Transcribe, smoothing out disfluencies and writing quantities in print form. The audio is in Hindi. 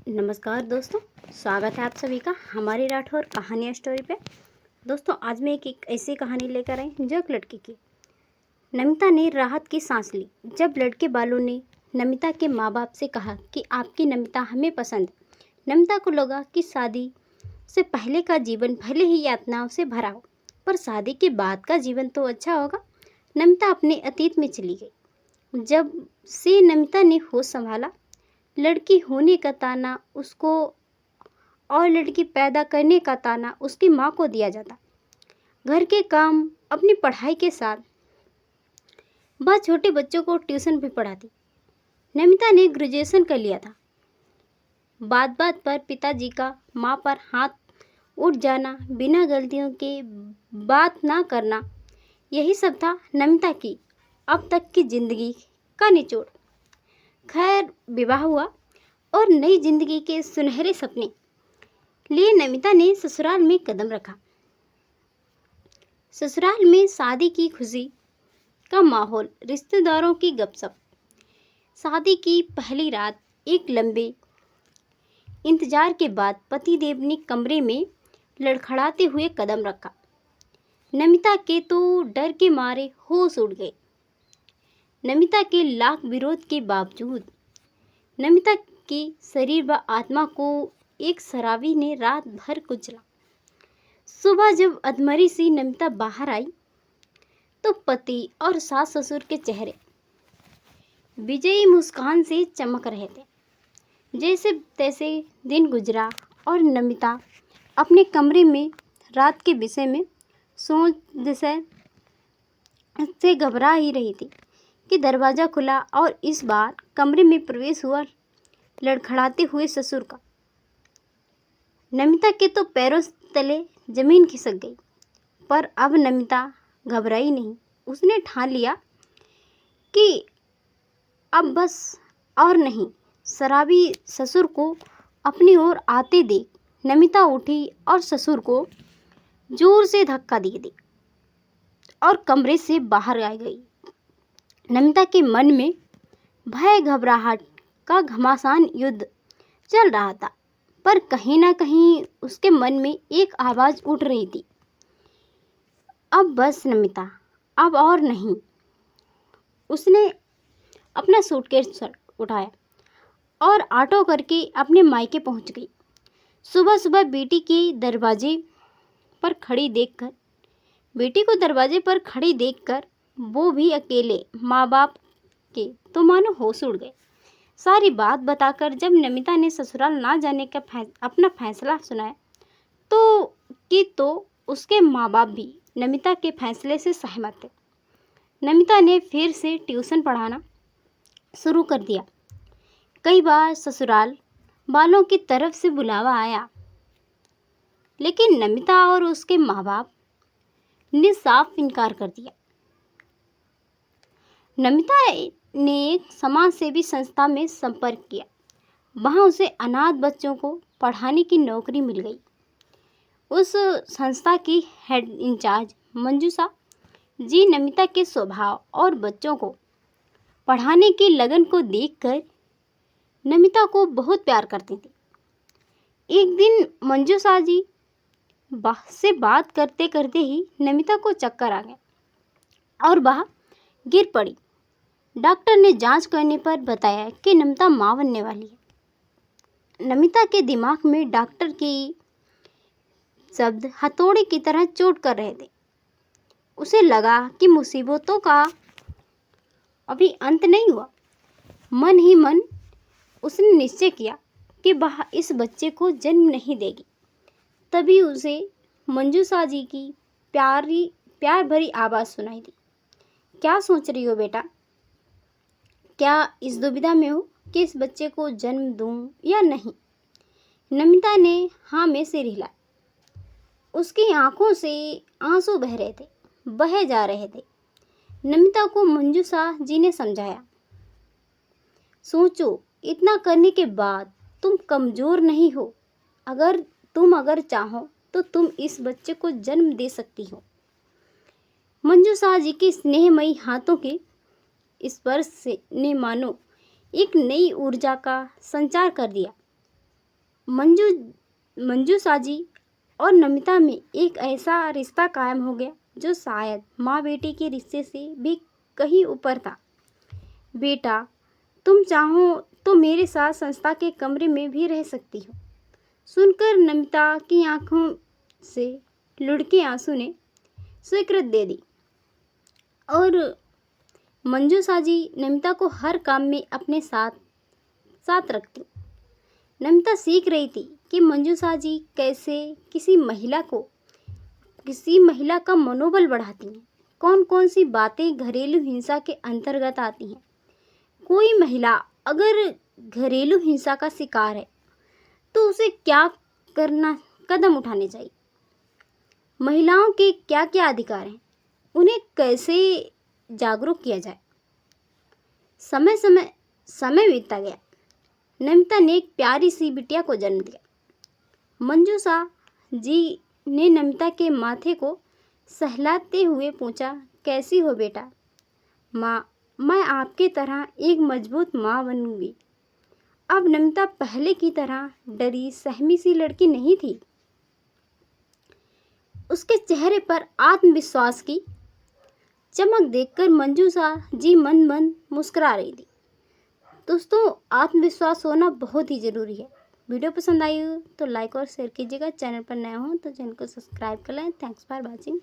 नमस्कार दोस्तों, स्वागत है आप सभी का हमारी राठौर कहानी स्टोरी पे। दोस्तों, आज मैं एक ऐसी कहानी लेकर आई जो एक लड़की की। नमिता ने राहत की सांस ली जब लड़के बालों ने नमिता के माँ बाप से कहा कि आपकी नमिता हमें पसंद है। नमिता को लगा कि शादी से पहले का जीवन भले ही यातनाओं से भरा हो, पर शादी के बाद का जीवन तो अच्छा होगा। नमिता अपने अतीत में चली गई। जब से नमिता ने होश संभाला, लड़की होने का ताना उसको और लड़की पैदा करने का ताना उसकी माँ को दिया जाता। घर के काम, अपनी पढ़ाई के साथ वह छोटे बच्चों को ट्यूशन भी पढ़ाती। नमिता ने ग्रेजुएशन कर लिया था। बात बात पर पिताजी का माँ पर हाथ उठ जाना, बिना गलतियों के बात ना करना, यही सब था नमिता की अब तक की जिंदगी का निचोड़। खैर, विवाह हुआ और नई जिंदगी के सुनहरे सपने लिए नमिता ने ससुराल में कदम रखा। ससुराल में शादी की खुशी का माहौल, रिश्तेदारों की गपशप। शादी की पहली रात, एक लंबे इंतजार के बाद पतिदेव ने कमरे में लड़खड़ाते हुए कदम रखा। नमिता के तो डर के मारे होश उड़ गए। नमिता के लाख विरोध के बावजूद नमिता की शरीर व आत्मा को एक शराबी ने रात भर कुचला। सुबह जब अधमरी सी नमिता बाहर आई तो पति और सास ससुर के चेहरे विजयी मुस्कान से चमक रहे थे। जैसे तैसे दिन गुजरा और नमिता अपने कमरे में रात के विषय में सोच दिशा से घबरा ही रही थी कि दरवाज़ा खुला और इस बार कमरे में प्रवेश हुआ लड़खड़ाते हुए ससुर का। नमिता के तो पैरों तले जमीन खिसक गई, पर अब नमिता घबराई नहीं। उसने ठान लिया कि अब बस और नहीं। शराबी ससुर को अपनी ओर आते देख नमिता उठी और ससुर को जोर से धक्का दे दी और कमरे से बाहर आ गई। नमिता के मन में भय घबराहट का घमासान युद्ध चल रहा था, पर कहीं ना कहीं उसके मन में एक आवाज़ उठ रही थी, अब बस नमिता, अब और नहीं। उसने अपना सूटकेस उठाया और ऑटो करके अपने मायके पहुंच गई। सुबह सुबह बेटी को दरवाजे पर खड़ी देखकर वो भी अकेले माँ बाप के तो मानो होश उड़ गए। सारी बात बताकर जब नमिता ने ससुराल ना जाने का अपना फैसला सुनाया तो उसके माँ बाप भी नमिता के फैसले से सहमत थे। नमिता ने फिर से ट्यूशन पढ़ाना शुरू कर दिया। कई बार ससुराल वालों की तरफ से बुलावा आया, लेकिन नमिता और उसके माँ बाप ने साफ इनकार कर दिया। नमिता ने एक समाज सेवी संस्था में संपर्क किया। वहां उसे अनाथ बच्चों को पढ़ाने की नौकरी मिल गई। उस संस्था की हेड इंचार्ज मंजूषा जी नमिता के स्वभाव और बच्चों को पढ़ाने की लगन को देखकर नमिता को बहुत प्यार करती थी। एक दिन मंजूषा जी से बात करते करते ही नमिता को चक्कर आ गया और वह गिर पड़ी। डॉक्टर ने जांच करने पर बताया कि नमिता मां बनने वाली है। नमिता के दिमाग में डॉक्टर की शब्द हथौड़े की तरह चोट कर रहे थे। उसे लगा कि मुसीबतों का अभी अंत नहीं हुआ। मन ही मन उसने निश्चय किया कि वह इस बच्चे को जन्म नहीं देगी। तभी उसे मंजूषा जी की प्यार भरी आवाज़ सुनाई दी। क्या सोच रही हो बेटा? क्या इस दुविधा में हो कि इस बच्चे को जन्म दूं या नहीं? नमिता ने हाँ में सिर हिलाया। उसकी आंखों से आंसू बह जा रहे थे। नमिता को मंजूषा जी ने समझाया, सोचो, इतना करने के बाद तुम कमज़ोर नहीं हो। अगर चाहो तो तुम इस बच्चे को जन्म दे सकती हो। मंजूषा जी के स्नेहमयी हाथों के स्पर्श ने मानो एक नई ऊर्जा का संचार कर दिया। मंजू मंजूषा जी और नमिता में एक ऐसा रिश्ता कायम हो गया जो शायद माँ बेटी के रिश्ते से भी कहीं ऊपर था। बेटा, तुम चाहो तो मेरे साथ संस्था के कमरे में भी रह सकती हो। सुनकर नमिता की आंखों से लुढ़के आंसू ने स्वीकृति दे दी और मंजूषा जी नमिता को हर काम में अपने साथ साथ रखती। नमिता सीख रही थी कि मंजूषा जी कैसे किसी महिला का मनोबल बढ़ाती हैं, कौन कौन सी बातें घरेलू हिंसा के अंतर्गत आती हैं। कोई महिला अगर घरेलू हिंसा का शिकार है तो उसे क्या कदम उठाने चाहिए, महिलाओं के क्या क्या अधिकार हैं, उन्हें कैसे जागरूक किया जाए। समय बीतता गया। नमिता ने एक प्यारी सी बिटिया को जन्म दिया। मंजूषा जी ने नमिता के माथे को सहलाते हुए पूछा, कैसी हो बेटा? माँ, मैं आपके तरह एक मजबूत माँ बनूंगी। अब नमिता पहले की तरह डरी सहमी सी लड़की नहीं थी। उसके चेहरे पर आत्मविश्वास की चमक देखकर मंजूषा जी मन मन मुस्कुरा रही थी। दोस्तों, आत्मविश्वास होना बहुत ही ज़रूरी है। वीडियो पसंद आई हो तो लाइक और शेयर कीजिएगा। चैनल पर नए हो तो चैनल को सब्सक्राइब कर लें। Thanks for watching.